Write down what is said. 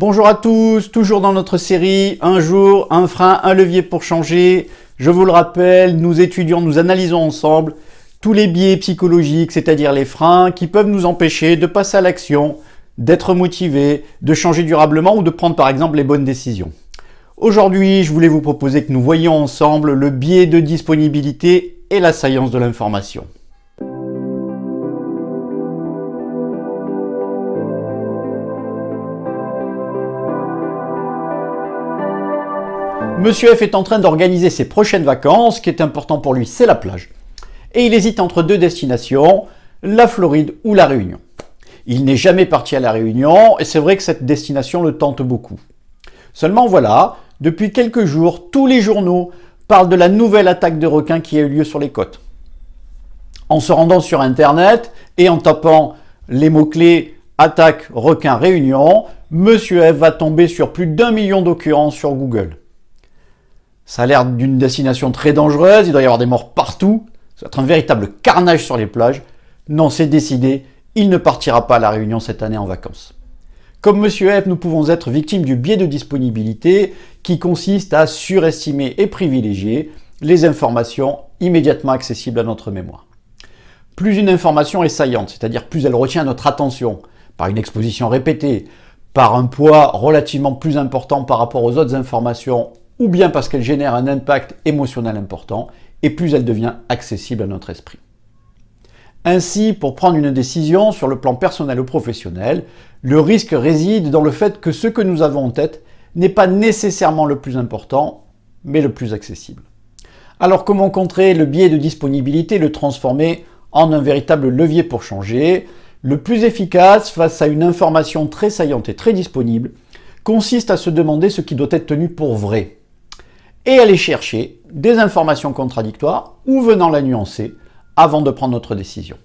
Bonjour à tous, toujours dans notre série, un jour, un frein, un levier pour changer. Je vous le rappelle, nous étudions, nous analysons ensemble tous les biais psychologiques, c'est-à-dire les freins qui peuvent nous empêcher de passer à l'action, d'être motivés, de changer durablement ou de prendre par exemple les bonnes décisions. Aujourd'hui, je voulais vous proposer que nous voyions ensemble le biais de disponibilité et l'assaillance de l'information. Monsieur F est en train d'organiser ses prochaines vacances. Ce qui est important pour lui, c'est la plage. Et il hésite entre deux destinations, la Floride ou la Réunion. Il n'est jamais parti à la Réunion et c'est vrai que cette destination le tente beaucoup. Seulement voilà, depuis quelques jours, tous les journaux parlent de la nouvelle attaque de requins qui a eu lieu sur les côtes. En se rendant sur Internet et en tapant les mots-clés attaque requin Réunion, Monsieur F va tomber sur plus d'1 million d'occurrences sur Google. Ça a l'air d'une destination très dangereuse, il doit y avoir des morts partout, ça va être un véritable carnage sur les plages. Non, c'est décidé, il ne partira pas à la Réunion cette année en vacances. Comme Monsieur F, nous pouvons être victimes du biais de disponibilité qui consiste à surestimer et privilégier les informations immédiatement accessibles à notre mémoire. Plus une information est saillante, c'est-à-dire plus elle retient notre attention, par une exposition répétée, par un poids relativement plus important par rapport aux autres informations, ou bien parce qu'elle génère un impact émotionnel important, et plus elle devient accessible à notre esprit. Ainsi, pour prendre une décision sur le plan personnel ou professionnel, le risque réside dans le fait que ce que nous avons en tête n'est pas nécessairement le plus important, mais le plus accessible. Alors comment contrer le biais de disponibilité et le transformer en un véritable levier pour changer? Le plus efficace face à une information très saillante et très disponible consiste à se demander ce qui doit être tenu pour vrai et aller chercher des informations contradictoires ou venant la nuancer avant de prendre notre décision.